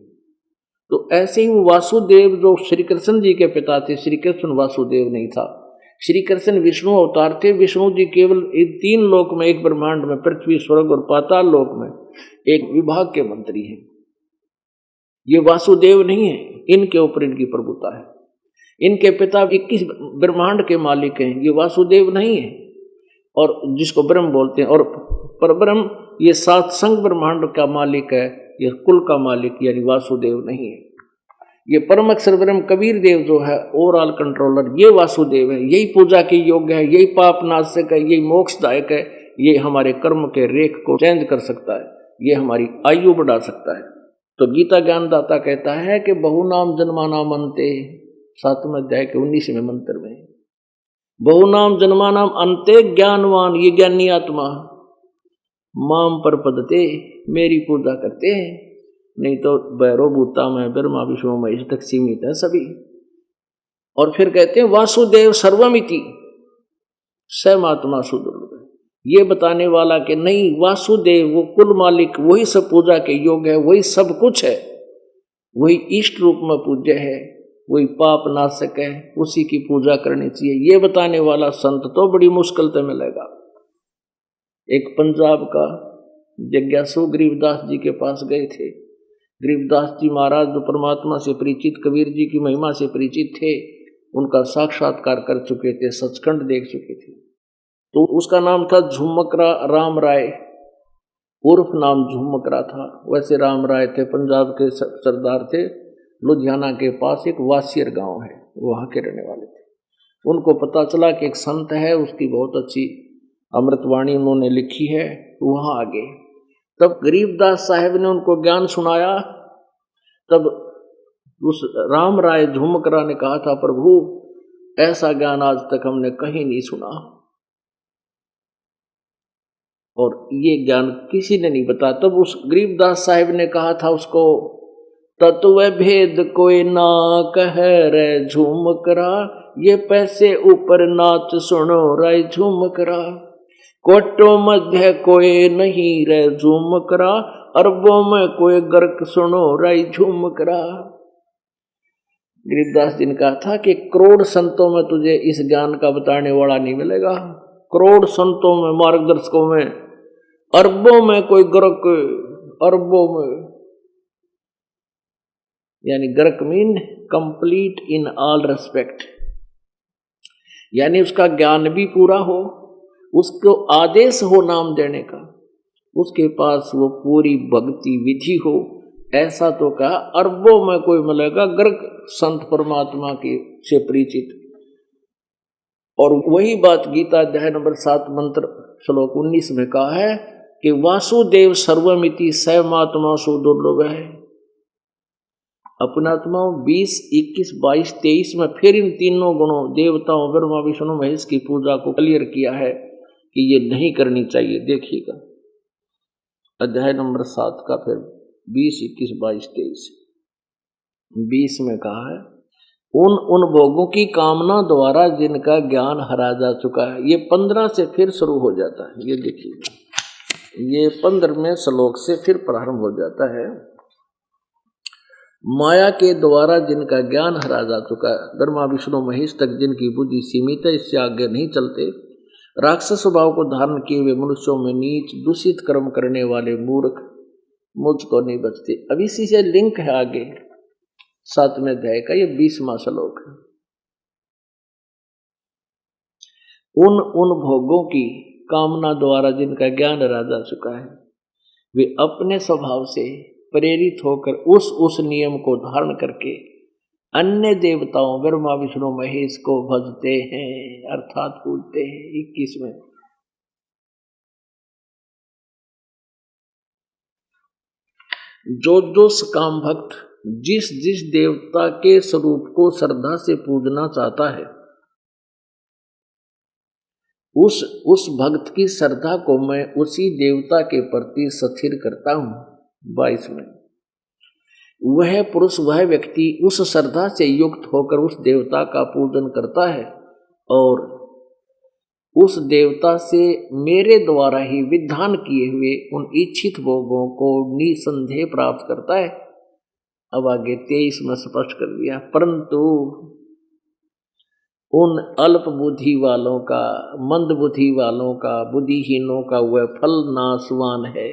तो ऐसे ही वासुदेव जो श्री कृष्ण जी के पिता थे, श्री कृष्ण वासुदेव नहीं था। श्री कृष्ण विष्णु अवतार थे। विष्णु जी केवल 3 लोक में, एक ब्रह्मांड में, पृथ्वी स्वर्ग और पाताल लोक में एक विभाग के मंत्री हैं। ये वासुदेव नहीं है, इनके ऊपर इनकी प्रभुता है। इनके पिता 21 ब्रह्मांड के मालिक हैं, ये वासुदेव नहीं है, और जिसको ब्रह्म बोलते हैं। और परब्रह्म ये 7 संग ब्रह्मांड का मालिक है, ये कुल का मालिक यानी वासुदेव नहीं है। ये परम अक्षर ब्रह्म कबीर देव जो है ओवरऑल कंट्रोलर, ये वासुदेव है। यही पूजा के योग्य है, यही पाप नाशक है, यही मोक्षदायक है, ये हमारे कर्म के रेख को चेंज कर सकता है, ये हमारी आयु बढ़ा सकता है। तो गीता ज्ञानदाता कहता है कि बहुनाम जन्मानाम अंते, 7वें अध्याय के 19वें मंत्र में, बहुनाम जन्मानाम अंते ज्ञानवान, ये ज्ञानी आत्मा माम प्रपद्यते, मेरी पूजा करते हैं। नहीं तो भैरव भूता में ब्रह्मा विष्णु महेश तक सीमित है सभी। और फिर कहते हैं वासुदेव सर्वमिति सहमात्मा सुदुर्लभ, ये बताने वाला कि नहीं, वासुदेव वो कुल मालिक, वही सब पूजा के योग्य है, वही सब कुछ है, वही इष्ट रूप में पूज्य है, वही पाप नाशक है, उसी की पूजा करनी चाहिए। ये बताने वाला संत तो बड़ी मुश्किल से मिलेगा। एक पंजाब का जिज्ञासु गरीबदास जी के पास गए थे। गरीबदास जी महाराज जो परमात्मा से परिचित, कबीर जी की महिमा से परिचित थे, उनका साक्षात्कार कर चुके थे, सचखंड देख चुके थे। तो उसका नाम था झुमकरा राम राय, उर्फ नाम झुमकरा था। वैसे राम राय थे, पंजाब के सरदार थे, लुधियाना के पास एक वासियर गांव है, वहां के रहने वाले थे। उनको पता चला कि एक संत है, उसकी बहुत अच्छी अमृतवाणी उन्होंने लिखी है, वहां आ गए। तब गरीबदास साहब ने उनको ज्ञान सुनाया। तब उस राम राय झुमकरा ने कहा था, प्रभु ऐसा ज्ञान आज तक हमने कहीं नहीं सुना, और ये ज्ञान किसी ने नहीं बताया। तब उस गरीबदास साहब ने कहा था उसको, तत्व भेद कोई ना कह रे झुमकरा, ये पैसे ऊपर नाच सुनो रे झुमकरा, कोटों मध्य कोई नहीं रे झुमकरा, अरबों में कोई गर्क सुनो रे झुमकरा। गरीबदास जी ने कहा था कि करोड़ संतों में तुझे इस ज्ञान का बताने वाला नहीं मिलेगा, करोड़ संतों में, मार्गदर्शकों में, अरबों में कोई गर्क, अरबों में, यानी गर्क mean complete in all respect, यानी उसका ज्ञान भी पूरा हो, उसको आदेश हो नाम देने का, उसके पास वो पूरी भक्ति विधि हो, ऐसा तो कहा। अरबों में कोई मिलेगा गर्क संत परमात्मा के से परिचित। और वही बात गीता अध्याय नंबर 7 मंत्र श्लोक 19 में कहा है कि वासुदेव सर्वमिति सैमात्मा सु दुर्लभ है। अपनात्मा 20, 21, 22, 23 में फिर इन तीनों गुणों देवताओं ब्रह्मा विष्णु महेश की पूजा को क्लियर किया है कि ये नहीं करनी चाहिए। देखिएगा अध्याय नंबर 7 का फिर 20, 21, 22, 23, 20 में कहा है, उन भोगों की कामना द्वारा जिनका ज्ञान हरा जा चुका है। ये 15 से फिर शुरू हो जाता है। ये देखिए, ये 15वें श्लोक से फिर प्रारंभ हो जाता है। माया के द्वारा जिनका ज्ञान हरा जा चुका है, ब्रह्मा विष्णु महेश तक जिनकी बुद्धि सीमित है, इससे आगे नहीं चलते, राक्षस स्वभाव को धारण किए हुए मनुष्यों में नीच दूषित कर्म करने वाले मूर्ख मुझको नहीं बचते। अब इसी से लिंक है आगे 7वें अध्याय का, ये 20वां श्लोक है। उन भोगों की कामना द्वारा जिनका ज्ञान हरा जा चुका है, वे अपने स्वभाव से प्रेरित होकर उस नियम को धारण करके अन्य देवताओं ब्रह्मा विष्णु महेश को भजते हैं, अर्थात पूजते हैं। 21 में जो सकाम भक्त जिस देवता के स्वरूप को श्रद्धा से पूजना चाहता है, उस भक्त की श्रद्धा को मैं उसी देवता के प्रति स्थिर करता हूं। 22 में वह पुरुष, वह व्यक्ति उस श्रद्धा से युक्त होकर उस देवता का पूजन करता है और उस देवता से मेरे द्वारा ही विधान किए हुए उन इच्छित भोगों को निसंदेह प्राप्त करता है। अब आगे 23 में स्पष्ट कर दिया, परंतु उन अल्प बुद्धि वालों का, मंद बुद्धि वालों का, बुद्धिहीनों का वह फल नाशवान है।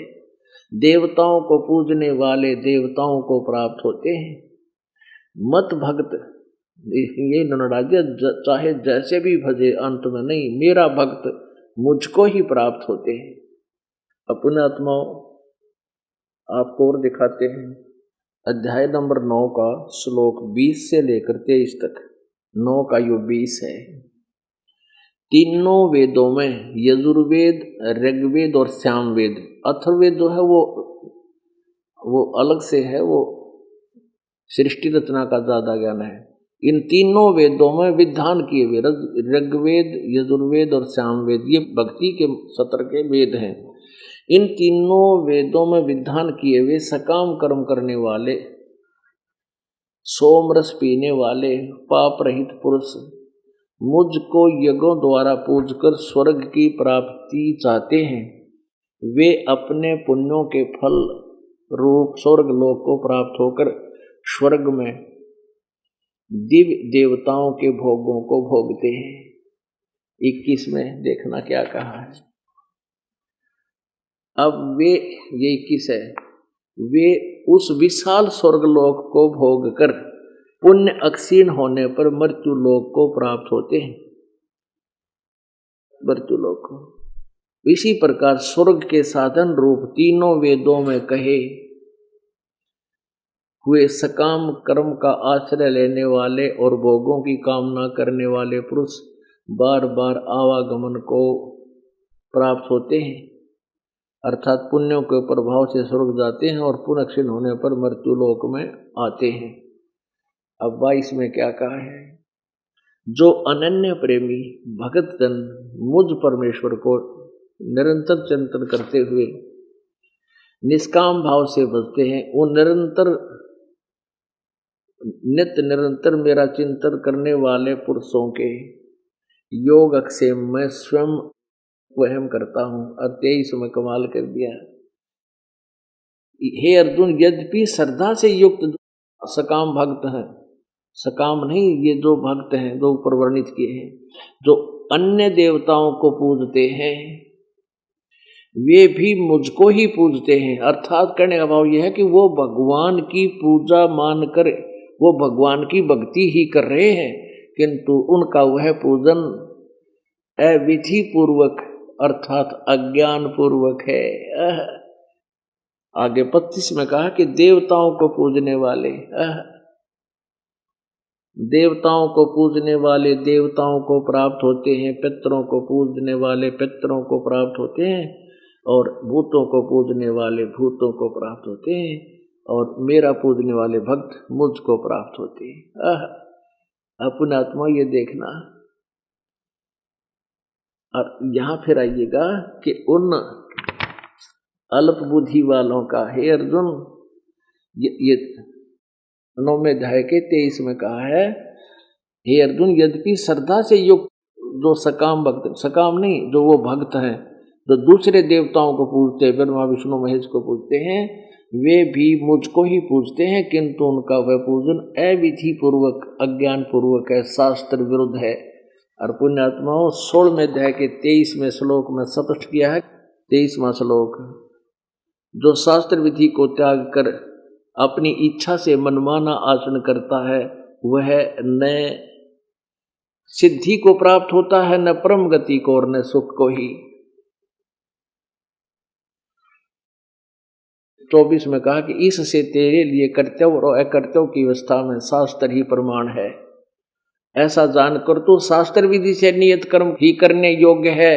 देवताओं को पूजने वाले देवताओं को प्राप्त होते हैं, मत भक्त ये नरराज्य चाहे जैसे भी भजे अंत में नहीं, मेरा भक्त मुझको ही प्राप्त होते हैं। अपने आत्माओं आपको और दिखाते हैं, अध्याय नंबर 9 का श्लोक 20 से लेकर 23 तक, 9 का यो 20 है। तीनों वेदों में यजुर्वेद, ऋग्वेद और सामवेद, अथर्ववेद जो है वो अलग से है, वो सृष्टि रचना का ज्यादा ज्ञान है। इन तीनों वेदों में विधान किए हुए ऋग्वेद, यजुर्वेद और सामवेद, ये भक्ति के सत्र के वेद हैं। इन तीनों वेदों में विधान किए हुए सकाम कर्म करने वाले, सोमरस पीने वाले, पाप रहित पुरुष मुझको यज्ञों द्वारा पूजकर स्वर्ग की प्राप्ति चाहते हैं। वे अपने पुण्यों के फल रूप स्वर्ग लोक को प्राप्त होकर स्वर्ग में दिव्य देवताओं के भोगों को भोगते हैं। 21 में देखना क्या कहा है। अब वे, ये 21 है, वे उस विशाल स्वर्ग लोक को भोग कर पुण्य अक्षीण होने पर मृत्यु लोक को प्राप्त होते हैं, मृत्यु लोक को। इसी प्रकार स्वर्ग के साधन रूप तीनों वेदों में कहे हुए सकाम कर्म का आश्रय लेने वाले और भोगों की कामना करने वाले पुरुष बार बार आवागमन को प्राप्त होते हैं, अर्थात पुण्यों के प्रभाव से स्वर्ग जाते हैं और पुण्य क्षीण होने पर मृत्यु लोक में आते हैं। अब 22 में क्या कहा है? जो अनन्य प्रेमी भगत जन मुझ परमेश्वर को निरंतर चिंतन करते हुए निष्काम भाव से बचते हैं, वो नित्य निरंतर मेरा चिंतन करने वाले पुरुषों के योग अक्षेम में स्वयं वहम करता हूं। और 23 में कमाल कर दिया, हे अर्जुन, यद्यपि श्रद्धा से युक्त सकाम भक्त हैं, सकाम नहीं, ये जो भक्त हैं जो ऊपर वर्णित किए हैं, जो अन्य देवताओं को पूजते हैं वे भी मुझको ही पूजते हैं। अर्थात कहने का भाव यह है कि वो भगवान की पूजा मानकर वो भगवान की भक्ति ही कर रहे हैं, किंतु उनका वह पूजन अविधि पूर्वक अर्थात अज्ञान पूर्वक है। आगे 25 में कहा कि देवताओं को पूजने वाले, देवताओं को पूजने वाले देवताओं को प्राप्त होते हैं, पितरों को पूजने वाले पितरों को प्राप्त होते हैं, और भूतों को पूजने वाले भूतों को प्राप्त होते हैं, और मेरा पूजने वाले भक्त मुझको प्राप्त होते हैं। अपना आत्मा ये देखना। और यहां फिर आइएगा कि उन अल्प बुद्धि वालों का, हे अर्जुन, ये 9वें अध्याय के 23 में कहा है, हे अर्जुन, यद्यपि श्रद्धा से युक्त जो सकाम भक्त, सकाम नहीं, जो वो भक्त हैं जो दूसरे देवताओं को पूजते हैं, ब्रह्मा विष्णु महेश को पूजते हैं, वे भी मुझको ही पूजते हैं, किंतु उनका वह पूजन अविधि पूर्वक अज्ञान पूर्वक है, शास्त्र विरुद्ध है। और पुण्यात्माओं 16वें अध्याय के 23वें श्लोक में स्पष्ट किया है, 23वां श्लोक, जो शास्त्र विधि को त्याग कर अपनी इच्छा से मनमाना आचरण करता है वह न सिद्धि को प्राप्त होता है, न परम गति को और न सुख को ही। 24 में कहा कि इससे तेरे लिए कर्तव्य और अकर्तव्य की अवस्था में शास्त्र ही प्रमाण है। ऐसा जानकर तो शास्त्र विधि से नियत कर्म ही करने योग्य है,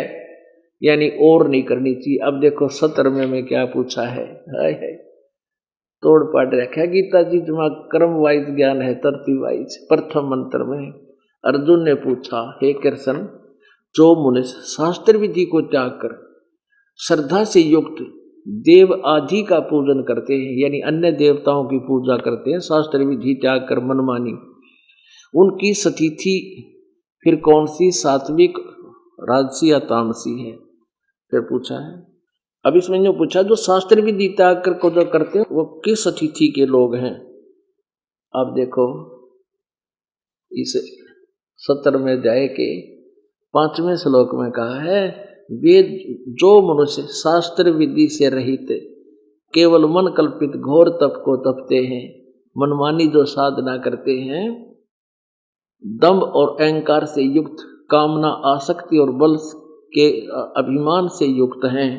यानी और नहीं करनी चाहिए। अब देखो 17वें में क्या पूछा है, तोड़ पाट रखा गीता जी, तुम्हारा कर्म वाइज ज्ञान है, तरती वाइज। प्रथम मंत्र में अर्जुन ने पूछा, हे कृष्ण, जो मनुष्य शास्त्र विधि को त्याग कर श्रद्धा से युक्त देव आदि का पूजन करते हैं, यानी अन्य देवताओं की पूजा करते हैं, शास्त्र विधि त्याग कर मनमानी, उनकी स्थिति फिर कौन सी, सात्विक, राजसी या तामसी है? फिर पूछा है। अब इसमें जो पूछा, जो शास्त्र विधि त्याग कर को जो करते हैं वो किस स्थिति के लोग हैं? अब देखो इस 17वें अध्याय के 5वें श्लोक में कहा है, वे जो मनुष्य शास्त्र विधि से रहित केवल मन कल्पित घोर तप को तपते हैं, मनमानी जो साधना करते हैं, दंभ और अहंकार से युक्त, कामना, आसक्ति और बल के अभिमान से युक्त हैं।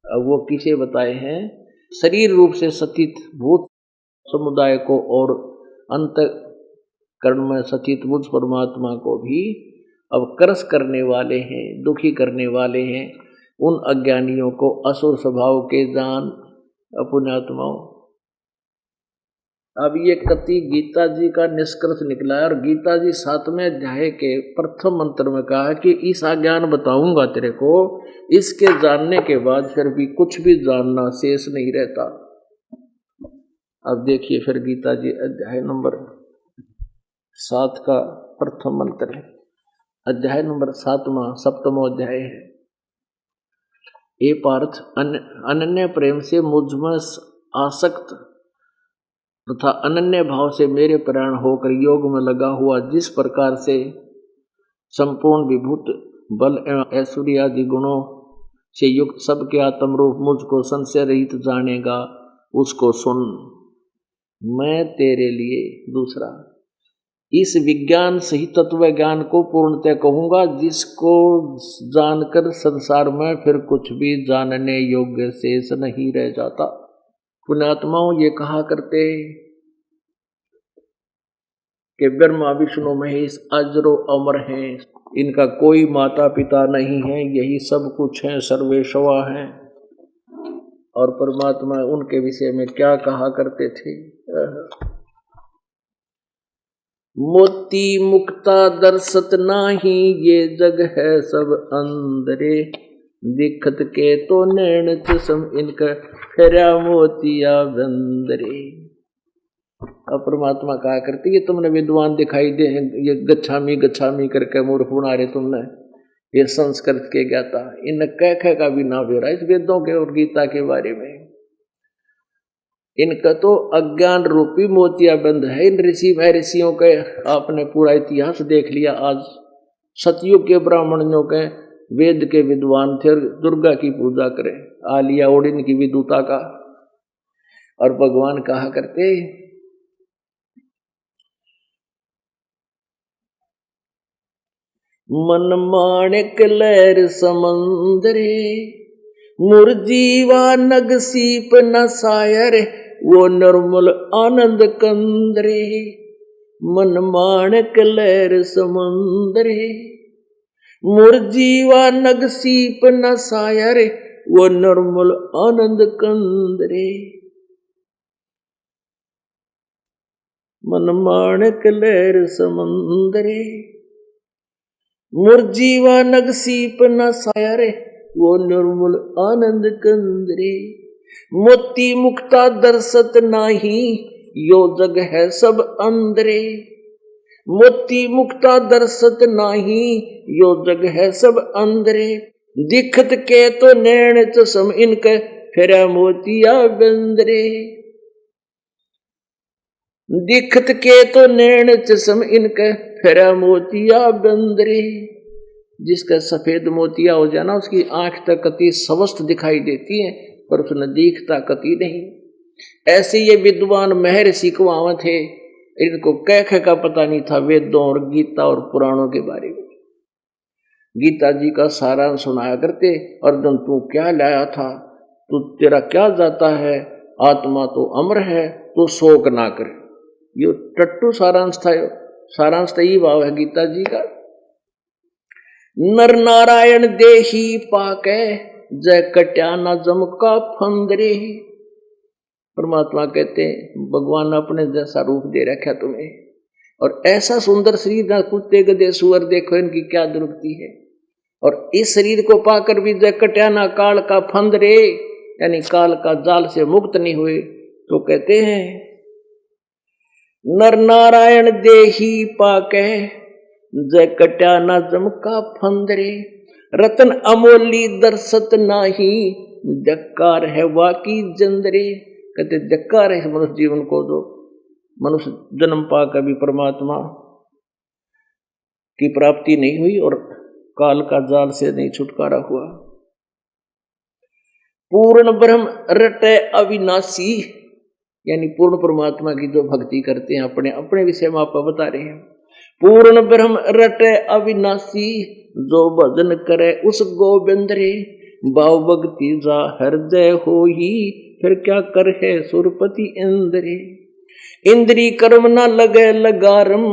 वो किसे बताए हैं? शरीर रूप से स्थित भूत समुदाय को और अंतःकरण में स्थित मुझ परमात्मा को भी अब क्रस करने वाले हैं, दुखी करने वाले हैं। उन अज्ञानियों को असुर स्वभाव के जान पुण्यात्माओं। अब ये कति गीता जी का निष्कर्ष निकला है, और गीता जी 7वें अध्याय के प्रथम मंत्र में कहा है कि इस ज्ञान बताऊंगा तेरे को, इसके जानने के बाद फिर भी कुछ भी जानना शेष नहीं रहता। अब देखिए फिर गीता जी अध्याय नंबर 7 का प्रथम मंत्र है, अध्याय नंबर 7वां अध्याय है। ये पार्थ, अनन्य प्रेम से मुझ में आसक्त तथा अनन्य भाव से मेरे प्राण होकर योग में लगा हुआ, जिस प्रकार से संपूर्ण विभूत बल एवं ऐश्वर्य आदि गुणों से युक्त सबके आत्मरूप मुझको संशय रहित जानेगा, उसको सुन। मैं तेरे लिए दूसरा। इस विज्ञान सही तत्व ज्ञान को पूर्णतः कहूंगा, जिसको जानकर संसार में फिर कुछ भी जानने योग्य शेष नहीं रह जाता। पुण्यात्माओं ये कहा करते कि ब्रह्मा विष्णु महेश अजरो अमर हैं, इनका कोई माता पिता नहीं है, यही सब कुछ है, सर्वेश्वर हैं। और परमात्मा उनके विषय में क्या कहा करते थे? मोती मुक्ता दर्शत नाही, ये जग है सब अंदरे, दिखत के तो नैन चसम, इनका फेरा मोतिया बंदरे। अब परमात्मा कहा करते ये तुमने विद्वान दिखाई दे, ये गच्छामी गच्छामी करके मूर्ख बना रहे तुमने, ये संस्कृत के ज्ञाता, इन कह का भी ना बेरा इस वेदों के और गीता के बारे में। इनका तो अज्ञान रूपी मोतिया बंद है। इन ऋषि महर्षियों के आपने पूरा इतिहास देख लिया। आज सतयुग के ब्राह्मणों के वेद के विद्वान थे और दुर्गा की पूजा करें, आलिया ओडिन की विदुता का। और भगवान कहा करते मन माणिक लहर समंदरे, मुरजीवा नग सीप न सायर, वो निर्मल आनंद कंदरे। मन माणिक लहर समंदरे, मुरजीवा नग सीप न सायर, वो निर्मल आनंद कंदरे। मन माणिक लहर समंदरे, मुरजीवा नग सीप न सायरे, वो निर्मल आनंद कंदरे। मोती मुक्ता दर्शत नाही, यो जग है सब अंदरे। मोती मुक्ता दर्शत नाही, यो जग है सब अंदरे। दिखत के तो नैन चसम, इनके फेरा मोतिया बंदरे। दिखत के तो नैन चसम, इनके फेरा मोतिया बंदरे। जिसका सफेद मोतिया हो जाए ना, उसकी आंख तक कति स्वस्थ दिखाई देती है, पर उसने दिखता कति नहीं। ऐसे ये विद्वान महर्षि कुआं थे, इनको कह का पता नहीं था वेदों और गीता और पुराणों के बारे में। गीता जी का सारांश सुनाया करते, अर्जुन तू क्या लाया था, तू तेरा क्या जाता है, आत्मा तो अमर है, तू शोक ना करे। ये टट्टू सारांश था। सारांश तो यही भाव है गीता जी का। नर नारायण देही पाके, जय कट्या न जम का फंदरे। परमात्मा कहते भगवान ने अपने जैसा रूप दे रखा तुम्हें, और ऐसा सुंदर शरीर ना कुत्ते गधे सुअर देखो इनकी क्या दुर्गति है। और इस शरीर को पाकर भी जय कट्या न काल का फंदरे, यानी काल का जाल से मुक्त नहीं हुए। तो कहते हैं नर नारायण देही पाके, जय कट्या न जम का फंदरे। रतन अमोली दर्शत नाही, जक्कार है वाकी जंदरे। कहते जक्कार है मनुष्य जीवन को, दो मनुष्य जन्म पाकर भी परमात्मा की प्राप्ति नहीं हुई और काल का जाल से नहीं छुटकारा हुआ। पूर्ण ब्रह्म रटे अविनाशी, यानी पूर्ण परमात्मा की जो भक्ति करते हैं, अपने अपने विषय में आप बता रहे हैं। पूर्ण ब्रह्म रटे अविनाशी, जो भजन करे उस गोविंदरे। भाव भक्ति जा हृदय हो ही, फिर क्या कर है सुरपति इंद्रे। इंद्री कर्म न लगे लगारम,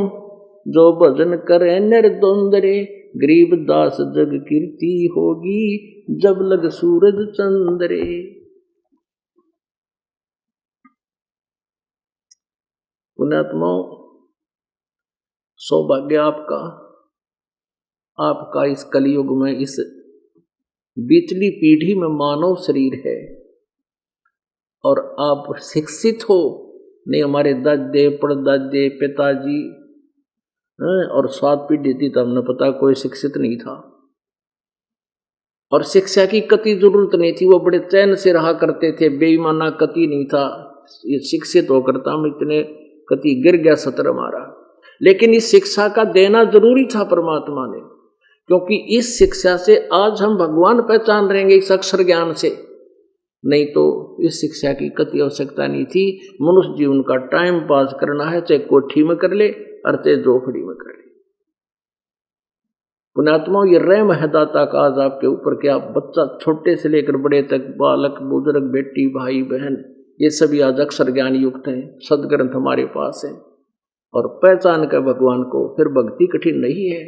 जो भजन करे निर्द्वंदरे। गरीब दास जग कीर्ति होगी, जब लग सूरज चंद्रे। पुण्यात्माओं, सौभाग्य आपका इस कलयुग में, इस बीचली पीढ़ी में मानव शरीर है और आप शिक्षित हो। नहीं हमारे दादे परदादे पिताजी और 7 पीढ़ी थी तो हमने पता कोई शिक्षित नहीं था, और शिक्षा की कति जरूरत नहीं थी। वो बड़े चैन से रहा करते थे, बेईमाना कति नहीं था। ये शिक्षित होकर था हम इतने कति गिर गया सतर हमारा। लेकिन इस शिक्षा का देना जरूरी था परमात्मा ने, क्योंकि इस शिक्षा से आज हम भगवान पहचान रहेंगे। इस अक्षर ज्ञान से नहीं तो इस शिक्षा की कति आवश्यकता नहीं थी। मनुष्य जीवन का टाइम पास करना है, चाहे कोठी में कर ले और चाहे झोपड़ी में कर ले। पुण्यात्माओं, ये रहम है दाता का आज आपके ऊपर कि आप बच्चा छोटे से लेकर बड़े तक, बालक बुजुर्ग, बेटी भाई बहन, ये सभी आज अक्षर ज्ञान युक्त हैं। सदग्रंथ हमारे पास है और पहचान कर भगवान को, फिर भक्ति कठिन नहीं है।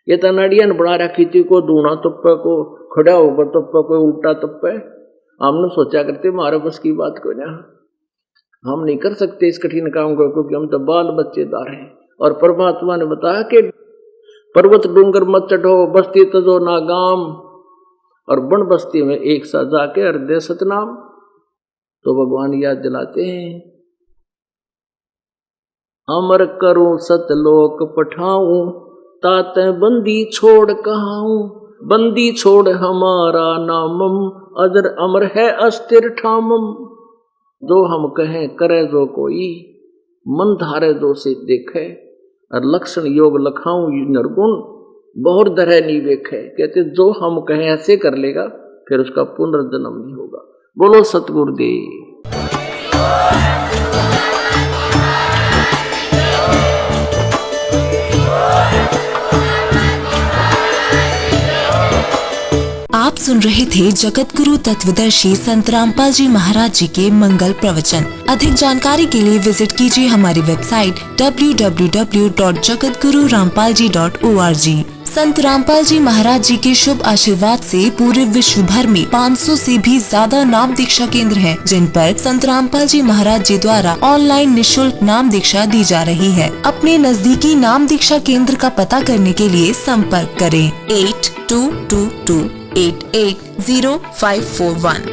ये तो नड़ियन बड़ा रखी थी, को दूना तप्पे, को खड़ा होगा तप्पे, कोई उल्टा तप्पे। हमने सोचा करते हमारे बस की बात को ना, हम नहीं कर सकते इस कठिन काम को, क्योंकि हम तो बाल बच्चेदार हैं। और परमात्मा ने बताया कि पर्वत डूंगर मत चढ़ो, बस्ती तजो ना गाम, और बन बस्ती में एक सा जाके हृदय सतनाम। तो भगवान याद दिलाते हैं, अमर करूं सतलोक पठाऊं, ताते बंदी छोड़ कहाऊं, बंदी छोड़ हमारा नामम, अजर अमर है अस्थिर ठामम। जो हम कहें करे जो कोई, मन धारे जो से देखे, और लक्षण योग लखाऊं निर्गुण, बहुत दरह नहीं देखे। कहते जो हम कहें ऐसे कर लेगा, फिर उसका पुनर्जन्म नहीं होगा। बोलो सतगुरुदेव। आप सुन रहे थे जगत गुरु तत्वदर्शी संत रामपाल जी महाराज जी के मंगल प्रवचन। अधिक जानकारी के लिए विजिट कीजिए हमारी वेबसाइट www.jagatgururampalji.org। संत रामपाल जी महाराज जी के शुभ आशीर्वाद से पूरे विश्व भर में 500 से भी ज्यादा नाम दीक्षा केंद्र हैं, जिन पर संत रामपाल जी महाराज जी द्वारा ऑनलाइन निशुल्क नाम दीक्षा दी जा रही है। अपने नजदीकी नाम दीक्षा केंद्र का पता करने के लिए संपर्क करें 8222880541।